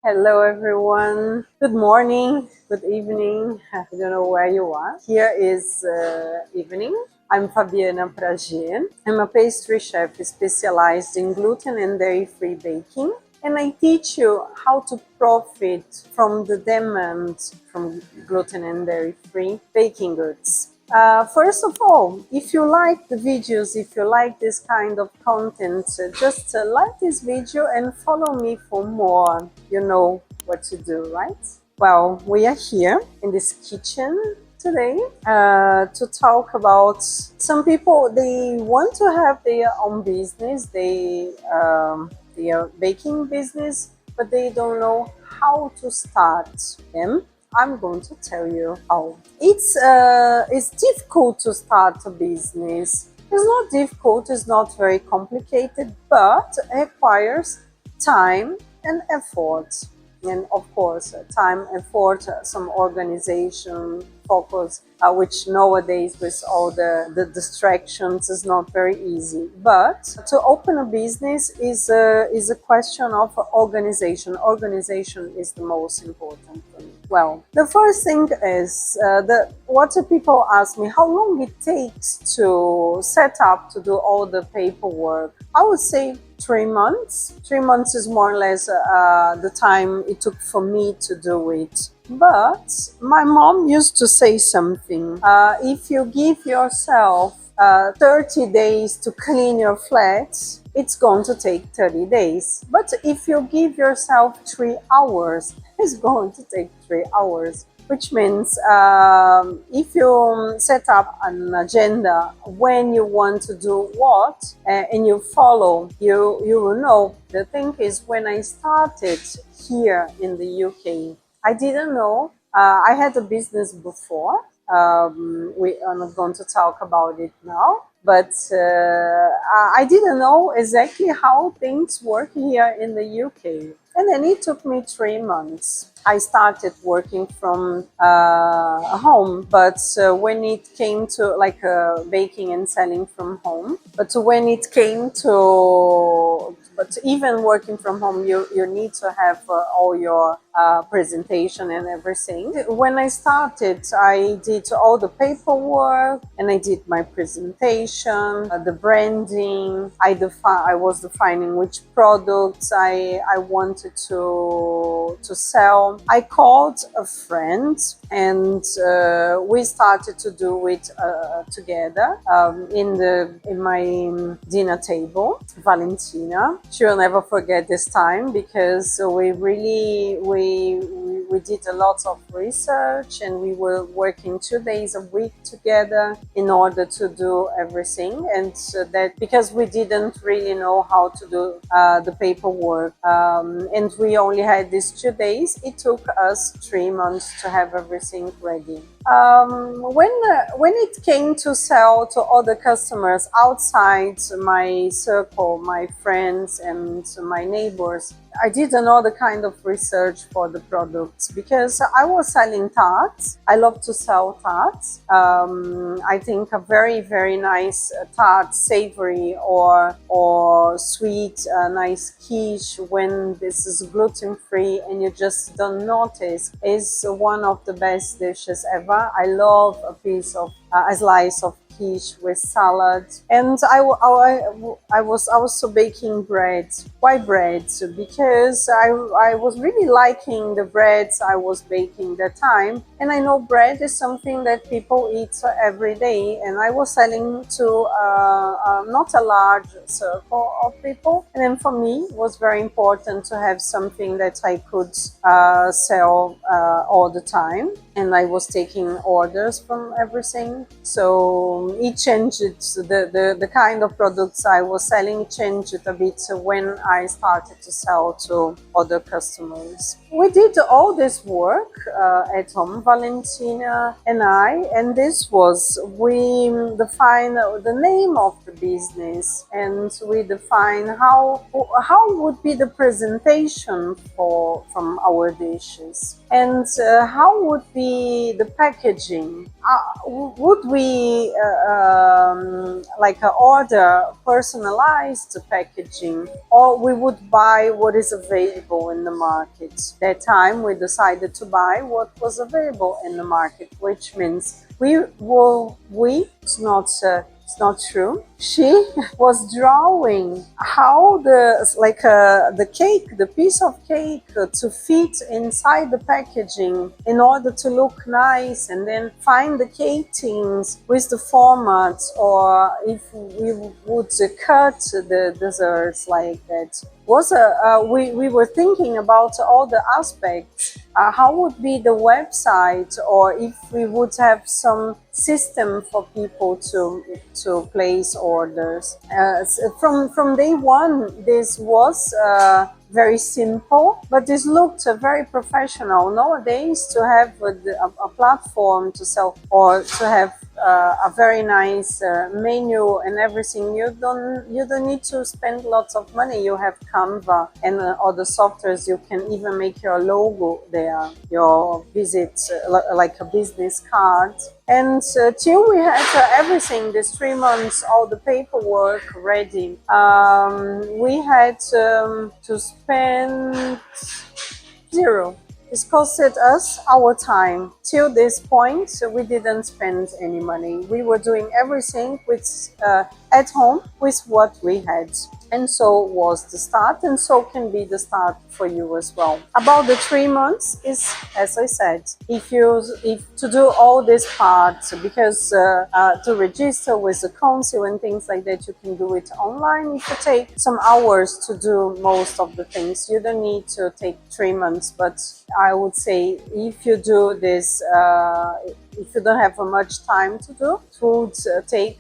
Hello, everyone. Good morning, good evening. I don't know where you are. Here is evening. I'm Fabiana Pragier. I'm a pastry chef specialized in gluten and dairy-free baking, and I teach you how to profit from the demand from gluten and dairy-free baking goods. First of all, if you like the videos, if you like this kind of content, just like this video and follow me for more. You know what to do, right? Well, we are here in this kitchen today to talk about some people. They want to have their own business, their baking business, but they don't know how to start them. I'm going to tell you how. It's difficult to start a business. It's not difficult, it's not very complicated, but it requires time and effort. And of course, time, effort, some organization, focus, which nowadays with all the distractions is not very easy. But to open a business is a question of organization. Organization is the most important thing. Well, the first thing is what do people ask me, how long it takes to set up, to do all the paperwork. I would say 3 months. 3 months is more or less the time it took for me to do it. But my mom used to say something. If you give yourself 30 days to clean your flat, it's going to take 30 days. But if you give yourself 3 hours, it's going to take 3 hours. Which means if you set up an agenda when you want to do what and you follow, you will know. The thing is, when I started here in the UK, I didn't know. I had a business before. We are not going to talk about it now, but I didn't know exactly how things work here in the UK. And then it took me 3 months. I started working from home, but when it came to like baking and selling from home, but when it came to, but even working from home, you need to have all your presentation and everything. When I started, I did all the paperwork and I did my presentation, the branding. I was defining which products I wanted to sell. I called a friend and we started to do it together in my dinner table. Valentina, she'll never forget this time because we did a lot of research and we were working 2 days a week together in order to do everything. And that because we didn't really know how to do the paperwork and we only had these 2 days, it took us 3 months to have everything ready. When it came to sell to other customers outside my circle, my friends and my neighbors, I did another kind of research for the products because I was selling tarts. I love to sell tarts. I think a very, very nice tart, savory or sweet, nice quiche when this is gluten-free and you just don't notice is one of the best dishes ever. I love a slice of quiche with salad, and I was also baking bread. Why bread? Because I was really liking the breads I was baking that time, and I know bread is something that people eat every day, and I was selling to not a large circle of people, and then for me it was very important to have something that I could sell all the time, and I was taking orders from everything. So it changed, the kind of products I was selling changed a bit when I started to sell to other customers. We did all this work at home, Valentina and I, and we define the name of the business, and we define how would be the presentation from our dishes, and how would be the packaging. would we like order personalized packaging, or we would buy what is available in the market? That time we decided to buy what was available in the market, which means it's not true. She was drawing how the cake, the piece of cake to fit inside the packaging in order to look nice, and then find the cake tins with the format, or if we would cut the desserts like that. We were thinking about all the aspects. How would be the website, or if we would have some system for people to place orders. From day one, this was very simple, but this looked very professional. Nowadays, to have a platform to sell, or to have a very nice menu and everything, you don't need to spend lots of money. You have Canva and other softwares. You can even make your logo there, your visit, like a business card. And till we had everything, these 3 months, all the paperwork ready, we had to spend zero. This costed us our time. Till this point, we didn't spend any money. We were doing everything at home with what we had. And so was the start, and so can be the start for you as well. About the 3 months is, as I said, if to do all this part, because to register with the council and things like that, you can do it online. If you take some hours to do most of the things, you don't need to take 3 months. But I would say, if you do this, if you don't have much time to do, it would take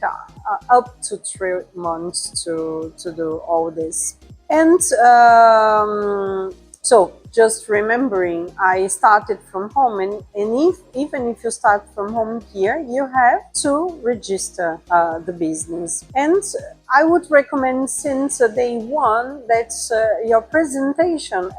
up to 3 months to do all this. And so just remembering, I started from home, and even if you start from home here, you have to register the business. And I would recommend since day one that your presentation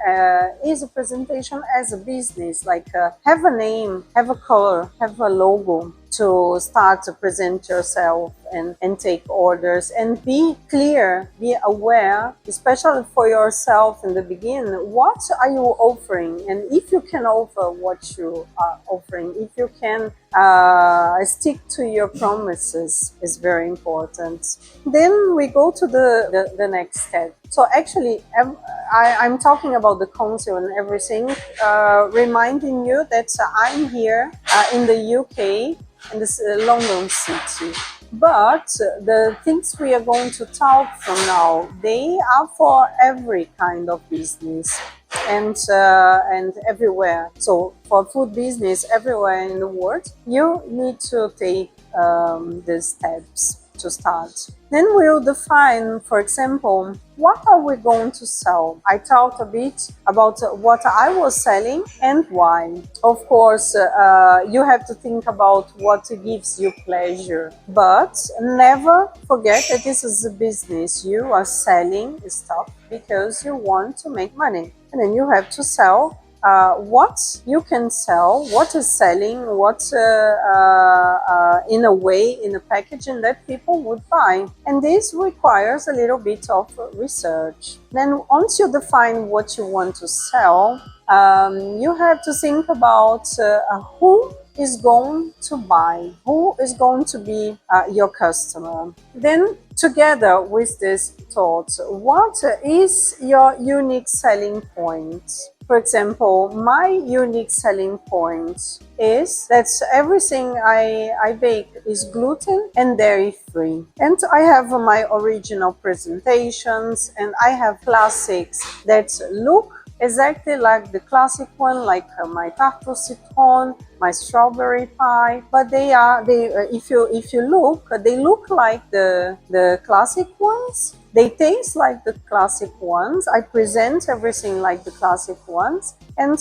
is a presentation as a business, like have a name, have a color, have a logo to start to present yourself and take orders, and be clear, be aware, especially for yourself in the beginning, what are you offering, and if you can offer what you are offering, if you can stick to your promises, is very important. Then we go to the next step. So actually, I'm talking about the council and everything, reminding you that I'm here in the UK, in this London city. But the things we are going to talk from now, they are for every kind of business and everywhere. So for food business everywhere in the world, you need to take these steps to start. Then we'll define, for example, what are we going to sell? I talked a bit about what I was selling and why. Of course, you have to think about what gives you pleasure, but never forget that this is a business. You are selling stuff because you want to make money, and then you have to sell what you can sell, what is selling, what in a way, in a packaging that people would buy. And this requires a little bit of research. Then once you define what you want to sell, you have to think about who is going to buy, who is going to be your customer. Then together with this thought, what is your unique selling point? For example, my unique selling point is that everything I bake is gluten and dairy free. And I have my original presentations, and I have classics that look exactly like the classic one, like my tarte au citron, my strawberry pie, but if you look, they look like the classic ones. They taste like the classic ones. I present everything like the classic ones, and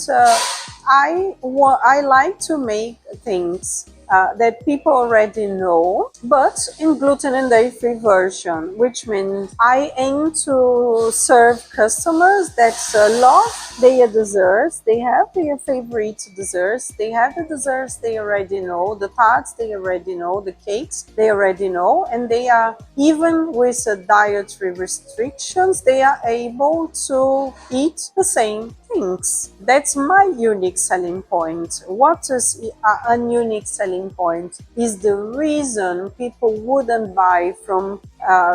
I like to make things that people already know, but in gluten and dairy free version, which means I aim to serve customers that love their desserts. They have their favorite desserts. They have the desserts they already know, the tarts they already know, the cakes they already know, and they are, even with dietary restrictions, they are able to eat the same things. That's my unique selling point. What is a unique selling point? Is the reason people wouldn't buy from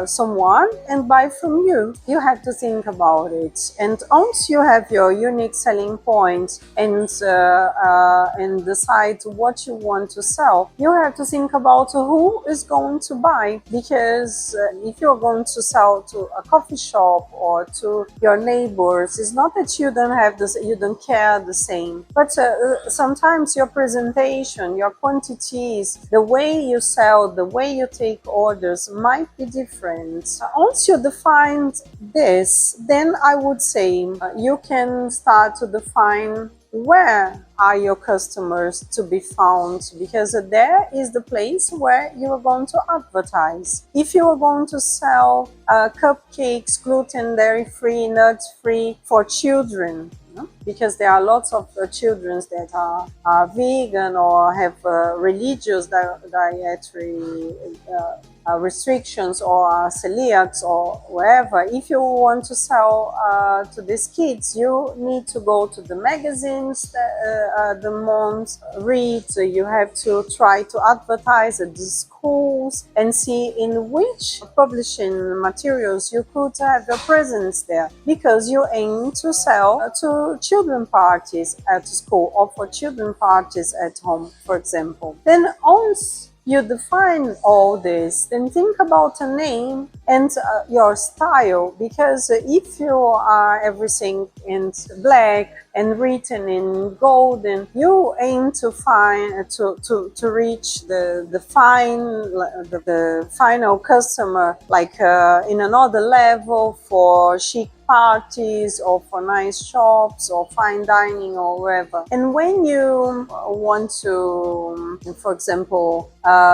someone and buy from you. You have to think about it. And once you have your unique selling point and decide what you want to sell, you have to think about who is going to buy. Because if you're going to sell to a coffee shop or to your neighbors, it's not that you don't have this, you don't care the same, but sometimes your presentation, your quantities, the way you sell, the way you take orders might be different. Once you define this, then I would say you can start to define where are your customers to be found, because there is the place where you are going to advertise. If you are going to sell cupcakes, gluten, dairy-free, nut-free for children, because there are lots of children that are vegan or have religious dietary restrictions or celiacs or wherever. If you want to sell to these kids, you need to go to the magazines the moms read. You have to try to advertise at the schools and see in which publishing materials you could have a presence there, because you aim to sell to children parties at school or for children parties at home, for example. Then once you define all this, then think about a name and your style, because if you are everything in black and written in golden, you aim to find to reach the final customer, like in another level for chic parties or for nice shops or fine dining or wherever. And when you want to, for example,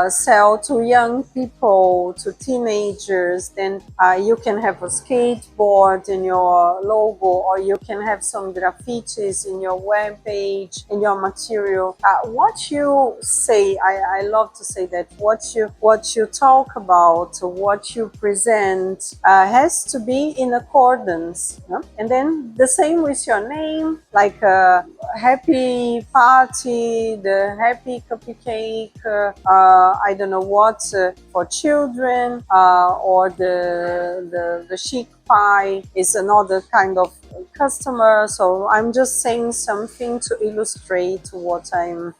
sell to young people, to teenagers, then you can have a skateboard in your logo, or you can have some graffitis in your web page, in your material. What you say, I love to say that what you talk about, what you present has to be in accordance. And then the same with your name, like happy party, the happy cupcake, I don't know what, for children, or the chic pie is another kind of customer. So I'm just saying something to illustrate what I'm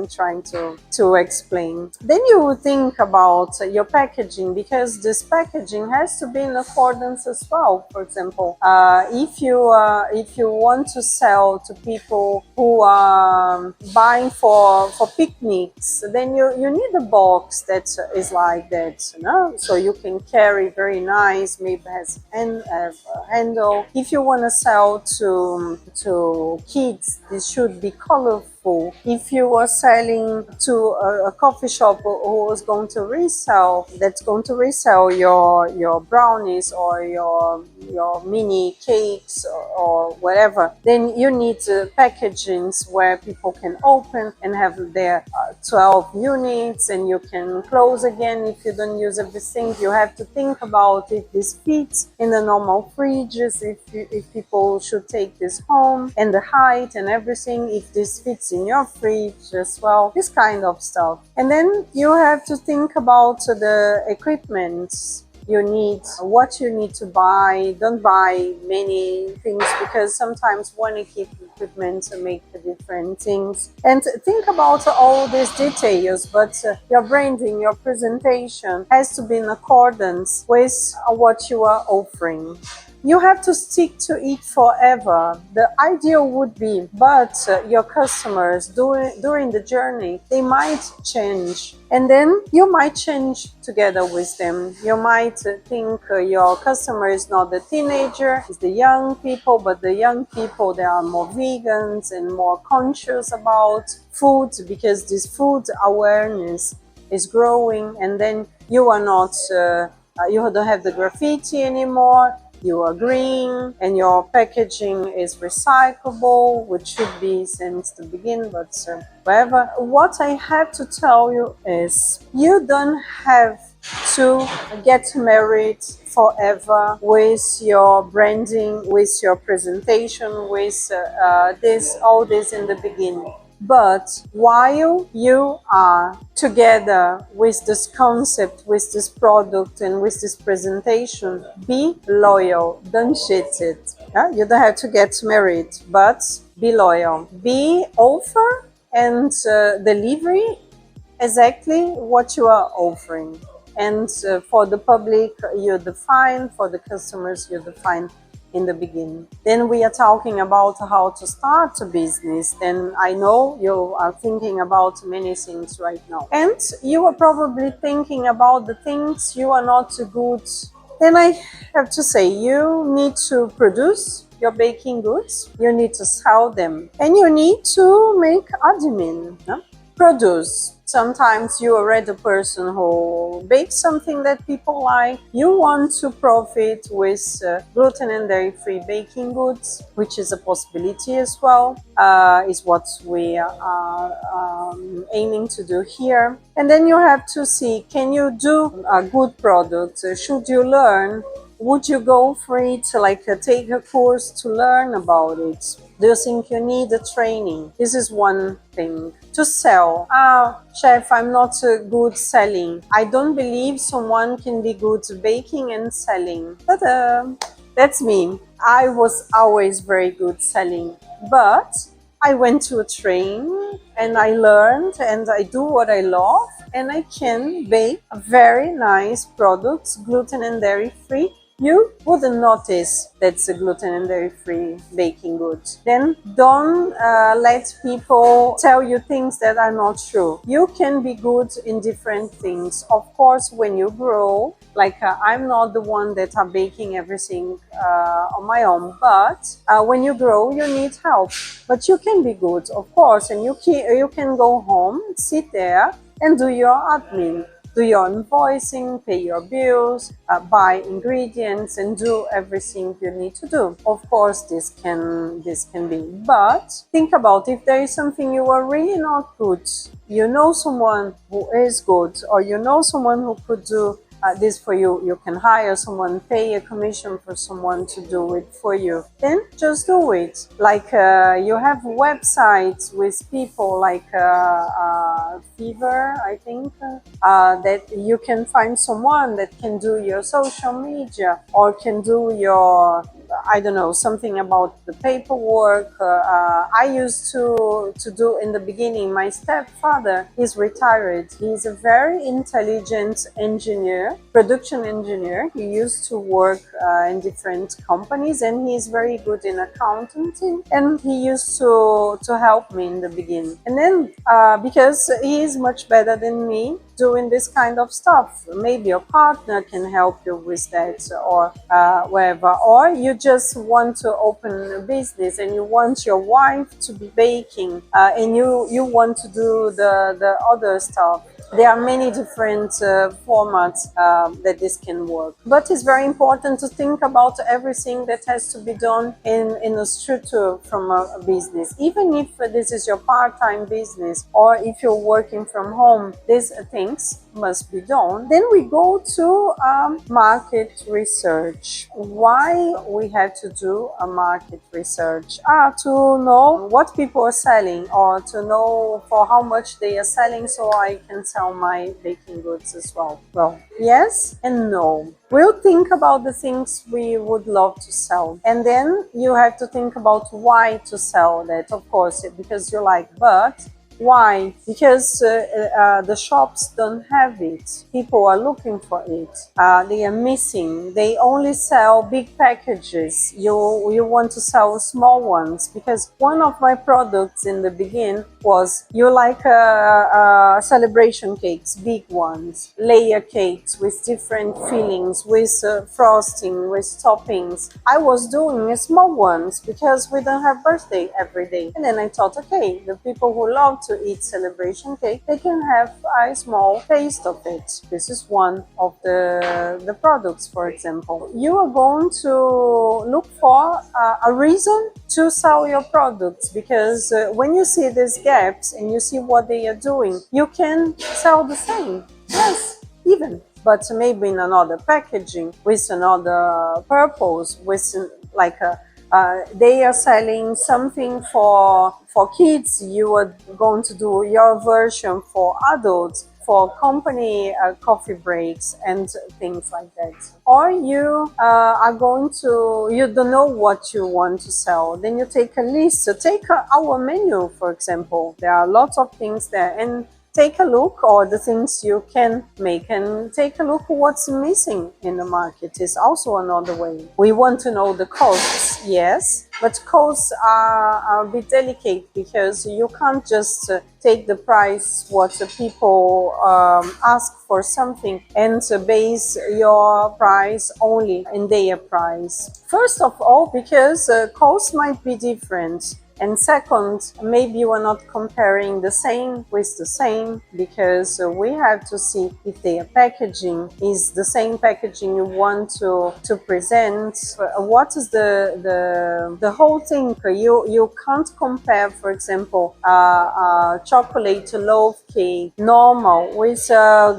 trying to explain. Then you think about your packaging, because this packaging has to be in accordance as well. For example, if you want to sell to people who are buying for picnics, then you need a box that is like that, you know, so you can carry very nice, maybe has a handle. If you want to sell to kids, this should be colorful. If you are selling to a coffee shop who is going to resell, your brownies or your mini cakes or whatever, then you need packagings where people can open and have their 12 units, and you can close again if you don't use everything. You have to think about if this fits in the normal fridges, if people should take this home, and the height and everything, if this fits in your fridge as well, this kind of stuff. And then you have to think about the equipment you need, what you need to buy. Don't buy many things, because sometimes one equipment make different things. And think about all these details, but your branding, your presentation has to be in accordance with what you are offering. you have to stick to it forever. The ideal would be, but your customers during the journey, they might change. And then you might change together with them. You might think your customer is not the teenager, it's the young people, but the young people, they are more vegans and more conscious about food because this food awareness is growing. And then you are not, you don't have the graffiti anymore. You are green and your packaging is recyclable, which should be since the beginning, but whatever. What I have to tell you is you don't have to get married forever with your branding, with your presentation, with all this in the beginning. But while you are together with this concept, with this product, and with this presentation, be loyal. Don't cheat it. Yeah? You don't have to get married, but be loyal. Be offer and delivery exactly what you are offering. And for the public, you define. For the customers, you define in the beginning. Then we are talking about how to start a business. Then I know you are thinking about many things right now. And you are probably thinking about the things you are not good. Then I have to say, you need to produce your baking goods. You need to sell them. And you need to make admin. Yeah? Produce. Sometimes you are already a person who bakes something that people like. You want to profit with gluten and dairy-free baking goods, which is a possibility as well, is what we are aiming to do here. And then you have to see, can you do a good product? Should you learn? Would you go for it, like take a course to learn about it? Do you think you need a training? This is one thing. To sell. Chef, I'm not good selling. I don't believe someone can be good baking and selling. That's me. I was always very good selling. But I went to a train and I learned and I do what I love and I can bake very nice products, gluten and dairy free. You wouldn't notice that's a gluten and dairy-free baking good. Then don't let people tell you things that are not true. You can be good in different things. Of course, when you grow, like I'm not the one that are baking everything on my own, but when you grow, you need help. But you can be good, of course, and you can go home, sit there, and do your admin. Do your invoicing, pay your bills, buy ingredients, and do everything you need to do. Of course, this can be. But think about if there is something you are really not good. You know someone who is good, or you know someone who could do this for you. You can hire someone, pay a commission for someone to do it for you. Then just do it. Like you have websites with people like Fever, I think, that you can find someone that can do your social media or can do your, I don't know, something about the paperwork. I used to do in the beginning. My stepfather is retired. He's a very intelligent engineer, production engineer. He used to work in different companies and he's very good in accounting, and he used to help me in the beginning. And then because he is much better than me doing this kind of stuff, maybe your partner can help you with that, or wherever. Or you just want to open a business and you want your wife to be baking and you want to do the other stuff. There are many different formats that this can work. But it's very important to think about everything that has to be done in a structure from a business. Even if this is your part-time business or if you're working from home, these things must be done. Then we go to market research. Why we have to do a market research? To know what people are selling, or to know for how much they are selling, so I can sell my baking goods as well. Well, yes and no. We'll think about the things we would love to sell, and then you have to think about why to sell that, of course, because you like, but Why? Because the shops don't have it. People are looking for it. They are missing. They only sell big packages. You want to sell small ones, because one of my products in the beginning was, you like celebration cakes, big ones, layer cakes with different fillings, with frosting, with toppings. I was doing small ones because we don't have birthday every day. And then I thought, okay, the people who love to eat celebration cake, they can have a small taste of it. This is one of the products, for example. You are going to look for a reason to sell your products, because when you see these gaps and you see what they are doing, you can sell the same. Yes, even, but maybe in another packaging, with another purpose, with like a they are selling something for kids. You are going to do your version for adults, for company coffee breaks and things like that. Or you are going to, you don't know what you want to sell, then you take a list. So take our menu, for example. There are lots of things there, and take a look, or the things you can make, and take a look what's missing in the market is also another way. We want to know the costs, yes, but costs are a bit delicate, because you can't just take the price what people ask for something, and base your price only in their price. First of all, because costs might be different. And second, maybe you are not comparing the same with the same, because we have to see if their packaging is the same packaging you want to present. What is the whole thing? You can't compare, for example, chocolate loaf cake normal with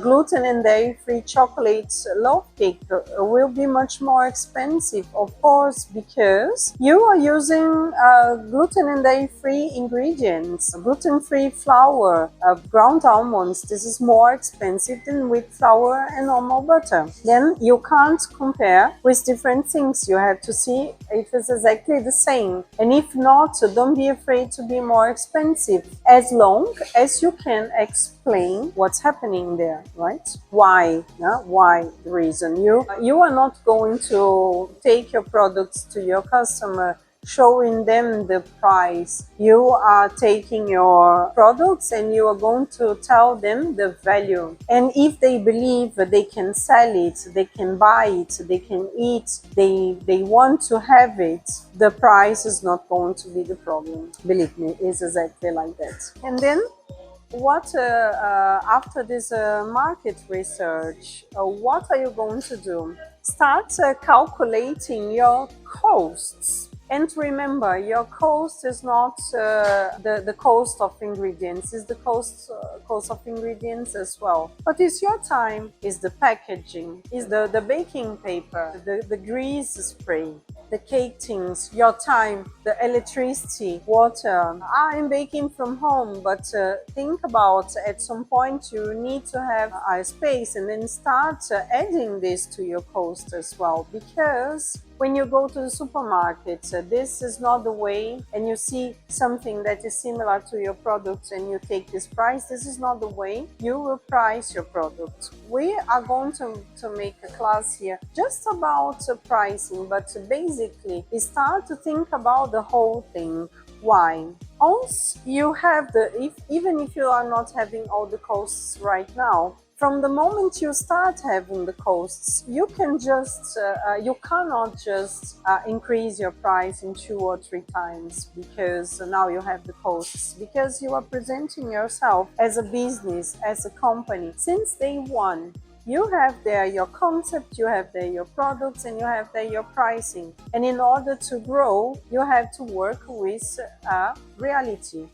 gluten and dairy free chocolate loaf cake. Will be much more expensive, of course, because you are using gluten and dairy-free ingredients, gluten-free flour, ground almonds. This is more expensive than wheat flour and normal butter. Then you can't compare with different things. You have to see if it's exactly the same. And if not, don't be afraid to be more expensive, as long as you can explain what's happening there, right? Why? Why the reason? You are not going to take your products to your customer showing them the price. You are taking your products and you are going to tell them the value. And if they believe that they can sell it, they can buy it, they can eat, they want to have it, the price is not going to be the problem. Believe me, it's exactly like that. And then what after this market research, what are you going to do? Start calculating your costs. And remember, your cost is not the cost of ingredients, it's the cost of ingredients as well. But it's your time, it's the packaging, it's the baking paper, the grease spray, the cake things, your time, the electricity, water. I'm baking from home, but think about, at some point you need to have a space, and then start adding this to your cost as well, because when you go to the supermarket, this is not the way, and you see something that is similar to your product and you take this price, this is not the way you will price your product. We are going to make a class here just about pricing, but basically start to think about the whole thing. Why? Once you have even if you are not having all the costs right now, from the moment you start having the costs, you can just you cannot just increase your price in 2 or 3 times, because now you have the costs, because you are presenting yourself as a business, as a company since day one. You have there your concept, you have there your products, and you have there your pricing. And in order to grow, you have to work with reality.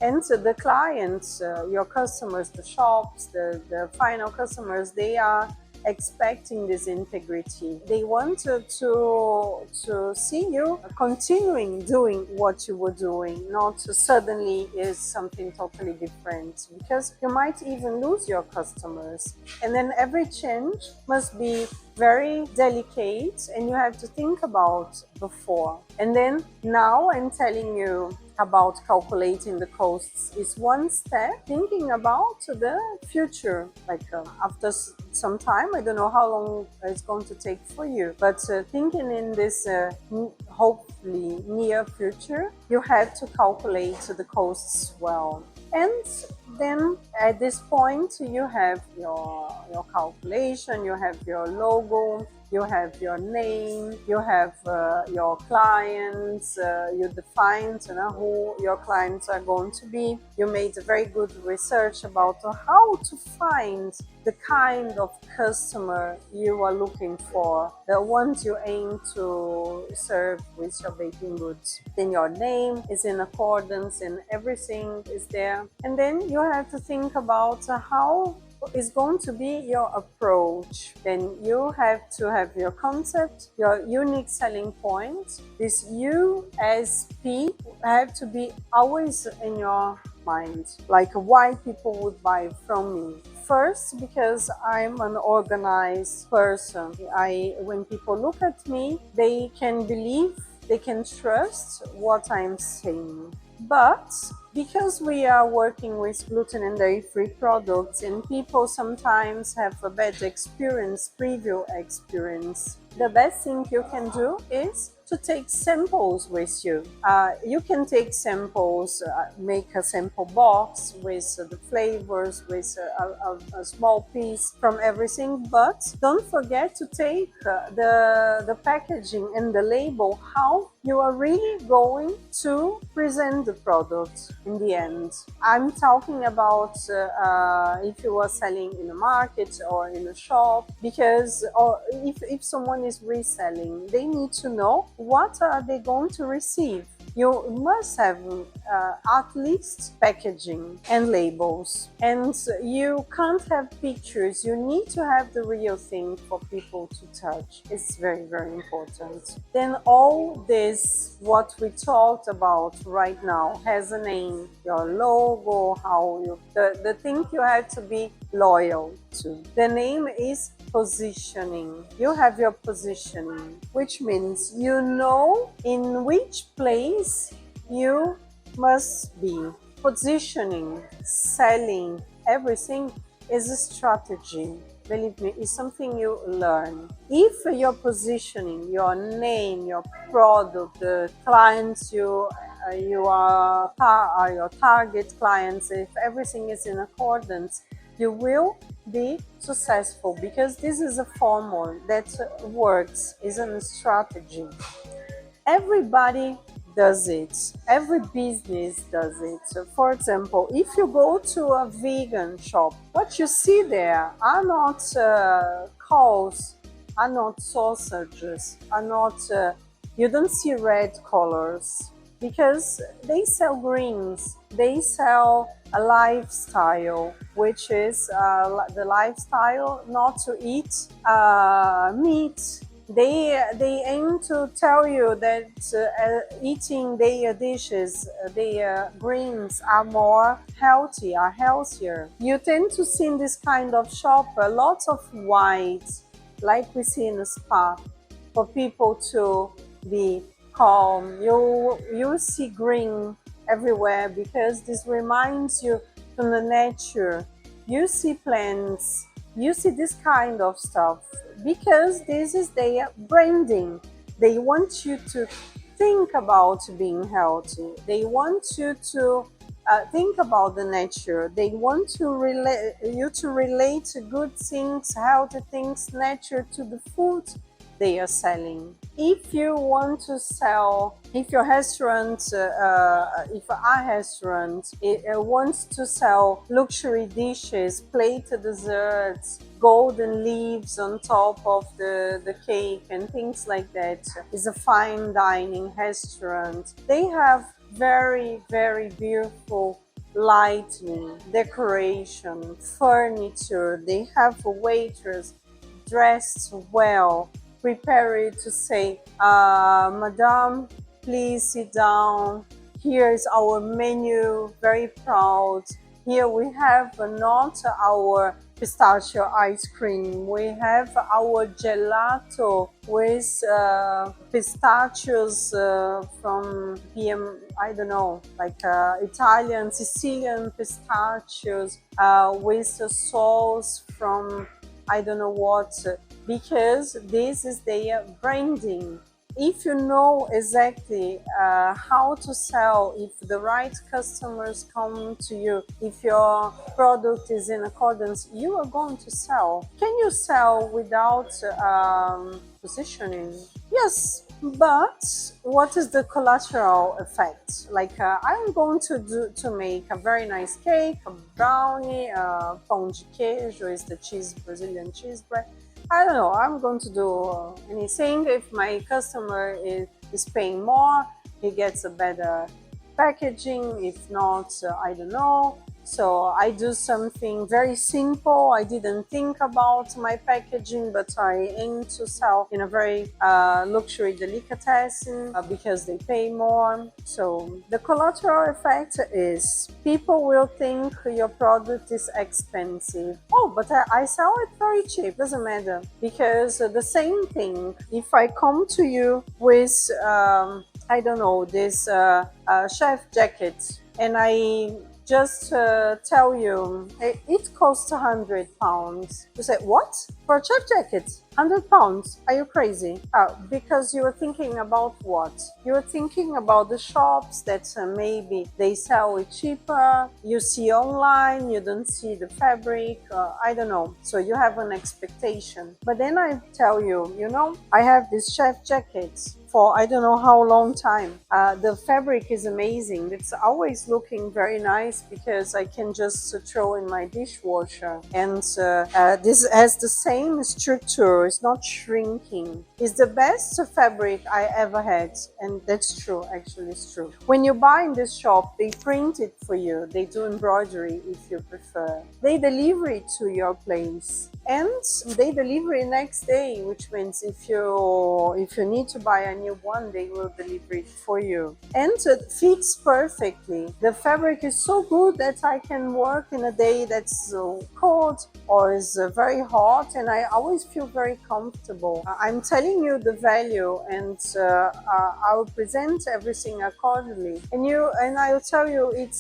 And the clients, your customers, the shops, the final customers, they are expecting this integrity. They wanted to see you continuing doing what you were doing, not suddenly is something totally different, because you might even lose your customers. And then every change must be very delicate, and you have to think about before. And then now I'm telling you about calculating the costs is one step. Thinking about the future, like after some time, I don't know how long it's going to take for you, but thinking in this hopefully near future, you have to calculate the costs well. And then at this point, you have your calculation, you have your logo, you have your name, you have your clients, you defined who your clients are going to be. You made a very good research about how to find the kind of customer you are looking for, the ones you aim to serve with your baking goods. Then your name is in accordance and everything is there. And then you have to think about how is going to be your approach. Then you have to have your concept, your unique selling point. This USP have to be always in your mind, like why people would buy from me. First, because I'm an organized person. When people look at me, they can believe, they can trust what I'm saying. But because we are working with gluten and dairy-free products and people sometimes have a bad experience, preview experience, the best thing you can do is to take samples with you. You can take samples, make a sample box with the flavors, with a small piece from everything, but don't forget to take the packaging and the label, how you are really going to present the product in the end. I'm talking about if you are selling in a market or in a shop, because or if someone is reselling, they need to know what are they going to receive. You must have at least packaging and labels, and you can't have pictures. You need to have the real thing for people to touch. It's very, very important. Then all this, what we talked about right now, has a name. Your logo, the thing you have to be loyal to. The name is positioning. You have your positioning, which means you know in which place you must be. Positioning, selling, everything is a strategy. Believe me, it's something you learn. If your positioning, your name, your product, the clients you are your target clients, if everything is in accordance, you will be successful, because this is a formula that works, isn't a strategy. Everybody does it. Every business does it. So for example, if you go to a vegan shop, what you see there are not cows, are not sausages, are not. You don't see red colors, because they sell greens. They sell a lifestyle, which is the lifestyle not to eat meat. They aim to tell you that eating their dishes, their greens are more healthy, are healthier. You tend to see in this kind of shop lots of white, like we see in a spa, for people to be calm. You see green everywhere, because this reminds you from the nature. You see plants, you see this kind of stuff, because this is their branding. They want you to think about being healthy. They want you to think about the nature. They want to relate good things, healthy things, nature to the food they are selling. If you want to sell, if your restaurant, if our restaurant wants to sell luxury dishes, plated desserts, golden leaves on top of the cake and things like that, is a fine dining restaurant. They have very, very beautiful lighting, decoration, furniture. They have a waitress dressed well, prepared to say, Madame, please sit down. Here is our menu, very proud. Here we have not our pistachio ice cream. We have our gelato with pistachios from I don't know, like Italian, Sicilian pistachios with a sauce from I don't know what, because this is their branding. If you know exactly how to sell, if the right customers come to you, if your product is in accordance, you are going to sell. Can you sell without positioning? Yes, but what is the collateral effect? Like I'm going to make a very nice cake, a brownie, pão de queijo is the cheese, Brazilian cheese bread. I don't know, I'm going to do anything. If my customer is paying more, he gets a better packaging. If not, I don't know. So I do something very simple. I didn't think about my packaging, but I aim to sell in a very luxury delicatessen because they pay more. So the collateral effect is people will think your product is expensive. Oh, but I sell it very cheap. Doesn't matter, because the same thing. If I come to you with I don't know, this chef jacket, and I just tell you it costs £100. You say, what? For a chef jacket? £100? Are you crazy? Because you are thinking about what? You are thinking about the shops that maybe they sell it cheaper. You see online, you don't see the fabric. I don't know. So you have an expectation. But then I tell you, you know, I have this chef jacket for I don't know how long time. The fabric is amazing. It's always looking very nice because I can just throw in my dishwasher. And this has the same structure. It's not shrinking. It's the best fabric I ever had. And that's true, actually it's true. When you buy in this shop, they print it for you. They do embroidery if you prefer. They deliver it to your place. And they deliver it next day, which means if you need to buy a new one, they will deliver it for you. And it fits perfectly. The fabric is so good that I can work in a day that's cold or is very hot, and I always feel very comfortable. I'm telling you the value, and I will present everything accordingly. And I will tell you it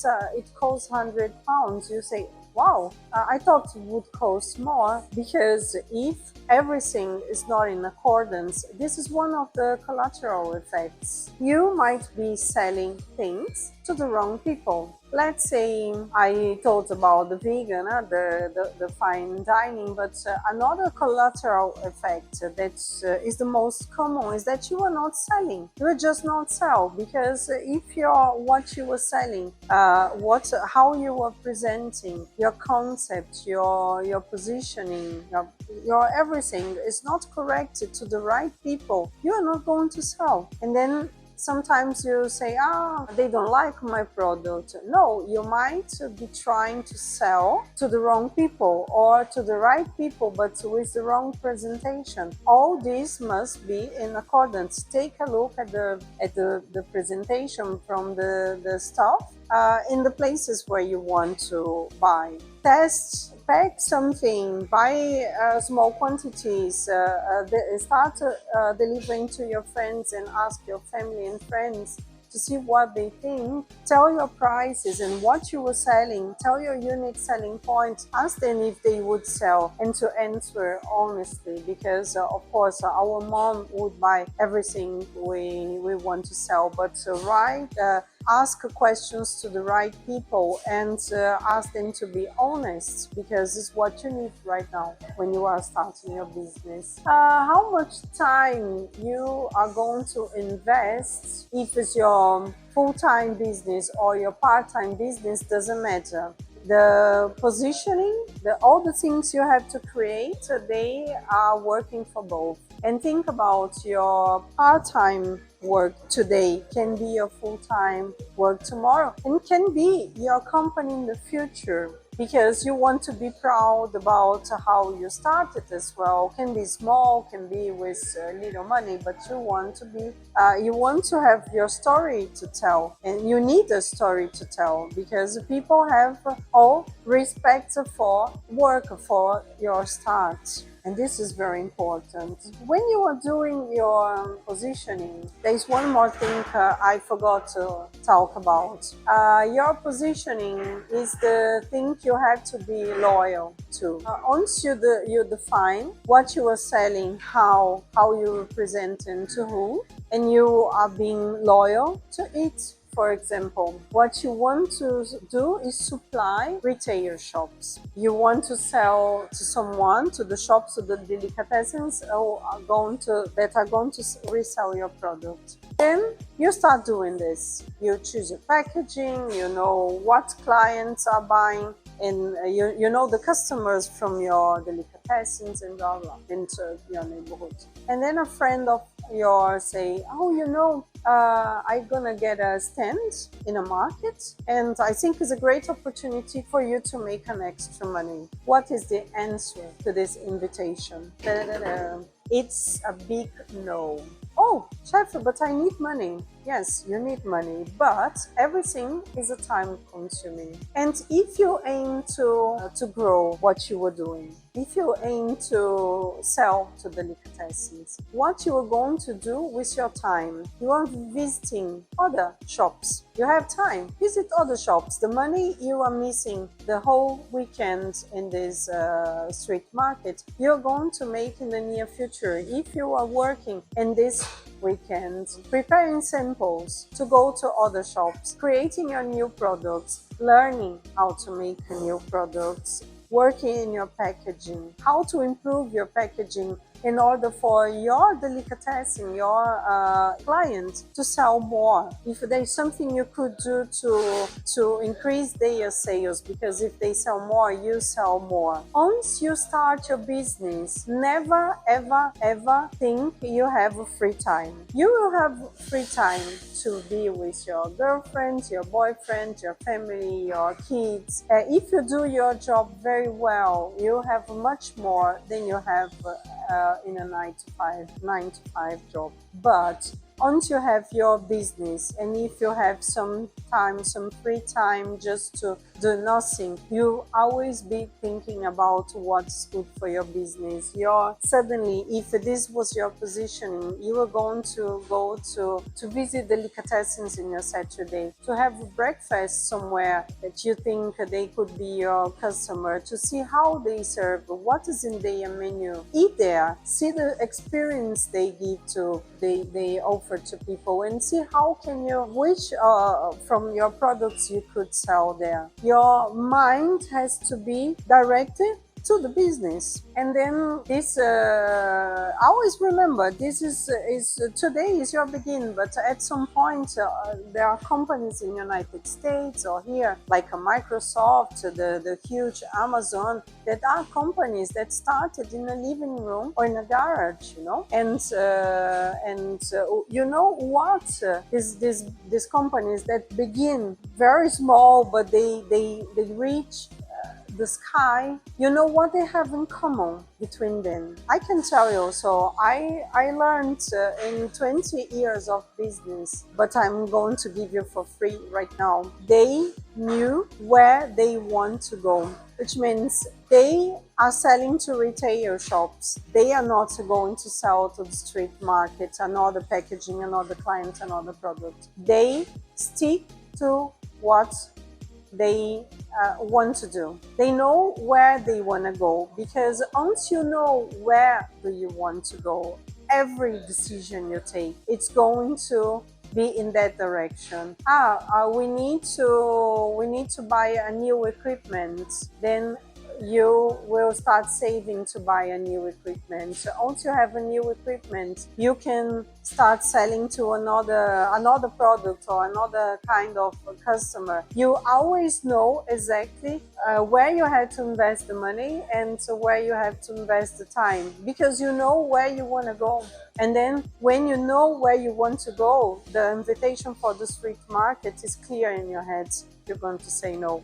costs £100. You say, wow, I thought it would cost more, because if everything is not in accordance, this is one of the collateral effects. You might be selling things to the wrong people. Let's say I thought about the vegan, the fine dining, but another collateral effect that is the most common is that you are not selling. You are just not sell, because if what you were selling, how you were presenting, your concept, your positioning, your everything is not corrected to the right people, you are not going to sell. And then sometimes you say, they don't like my product. No, you might be trying to sell to the wrong people or to the right people, but with the wrong presentation. All this must be in accordance. Take a look at the presentation from the stuff in the places where you want to buy. Test, pack something, buy small quantities, start delivering to your friends and ask your family and friends to see what they think. Tell your prices and what you were selling. Tell your unique selling point. Ask them if they would sell, and to answer honestly, because of course our mom would buy everything we want to sell, but ask questions to the right people and ask them to be honest, because it's what you need right now when you are starting your business. How much time you are going to invest, if it's your full-time business or your part-time business, doesn't matter. The positioning, all the things you have to create, they are working for both. And think about your part-time work today can be your full-time work tomorrow, and can be your company in the future. because you want to be proud about how you started as well. Can be small, can be with little money, but you want to have your story to tell, and you need a story to tell because people have all respect for work for your start. And this is very important. When you are doing your positioning, there's one more thing I forgot to talk about. Your positioning is the thing you have to be loyal to. Once you define what you are selling, how you represent and to who, and you are being loyal to it. For example, what you want to do is supply retail shops. You want to sell to someone, to the shops, to the delicatessens that are going to resell your product. Then you start doing this. You choose your packaging, you know what clients are buying, and you know the customers from your delicatessens and blah blah into your neighborhood. And then a friend of yours say, oh, you know, I'm gonna get a stand in a market, and I think it's a great opportunity for you to make an extra money. What is the answer to this invitation? Da-da-da-da. It's a big no. Oh, chef, but I need money. Yes, you need money, but everything is a time consuming. And if you aim to grow what you were doing, if you aim to sell to delicatessens, what you are going to do with your time? You are visiting other shops. You have time. Visit other shops. The money you are missing the whole weekend in this street market, you're going to make in the near future. If you are working in this weekend, preparing samples to go to other shops, creating your new products, learning how to make new products, working in your packaging, how to improve your packaging in order for your delicatessen, your client to sell more. If there's something you could do to increase their sales, because if they sell more, you sell more. Once you start your business, never ever ever think you have free time. You will have free time to be with your girlfriend, your boyfriend, your family, your kids. If you do your job very well, you have much more than you have in a 9 to 5 job. But once you have your business, and if you have some time, some free time just to do nothing, you always be thinking about what's good for your business. Suddenly, if this was your positioning, you are going to go to visit delicatessens in your Saturday, to have breakfast somewhere that you think they could be your customer, to see how they serve, what is in their menu. Eat there, see the experience they give to, they offer to people, and see how can you, which from your products you could sell there. Your mind has to be directed to the business. And then this, always remember, this is today is your begin, but at some point there are companies in the United States or here, like a Microsoft, the huge Amazon, that are companies that started in a living room or in a garage, you know, and you know what, these companies that begin very small, but they reach the sky. You know what they have in common between them? I can tell you. So I learned in 20 years of business, but I'm going to give you for free right now. They knew where they want to go, which means they are selling to retail shops. They are not going to sell to the street market, another packaging, another client, another product. They stick to what they want to do. They know where they want to go, because once you know where do you want to go, every decision you take, it's going to be in that direction. We need to buy a new equipment. Then you will start saving to buy a new equipment. So once you have a new equipment, you can start selling to another product or another kind of customer. You always know exactly where you have to invest the money and where you have to invest the time, because you know where you want to go. And then when you know where you want to go, the invitation for the street market is clear in your head. You're going to say no.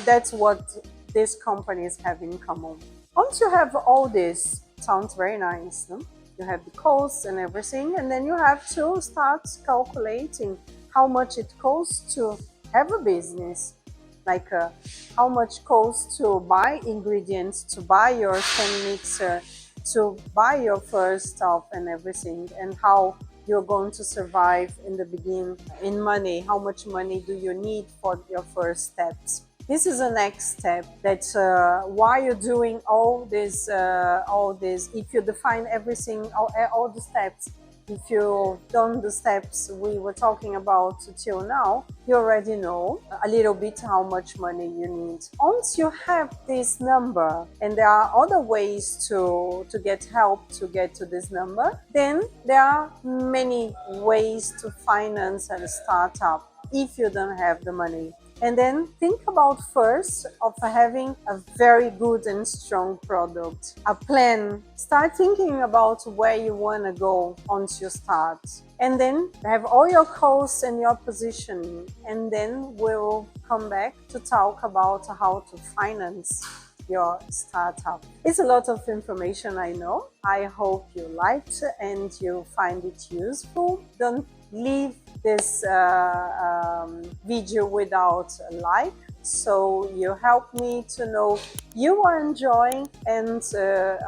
That's what these companies have in common. Once you have all this, sounds very nice, no? You have the costs and everything, and then you have to start calculating how much it costs to have a business. Like how much costs to buy ingredients, to buy your stand mixer, to buy your first stuff and everything, and how you're going to survive in the beginning in money. How much money do you need for your first steps? This is the next step. That's why you're doing all this. If you define everything, all the steps, if you've done the steps we were talking about till now, you already know a little bit how much money you need. Once you have this number, and there are other ways to get help to get to this number, then there are many ways to finance a startup if you don't have the money. And then think about first of having a very good and strong product, a plan. Start thinking about where you want to go once you start. And then have all your costs and your positioning. And then we'll come back to talk about how to finance your startup. It's a lot of information, I know. I hope you liked and you find it useful. Don't leave this video without a like, so you help me to know you are enjoying, and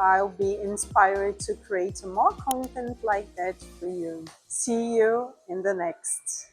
I'll be inspired to create more content like that for you. See you in the next.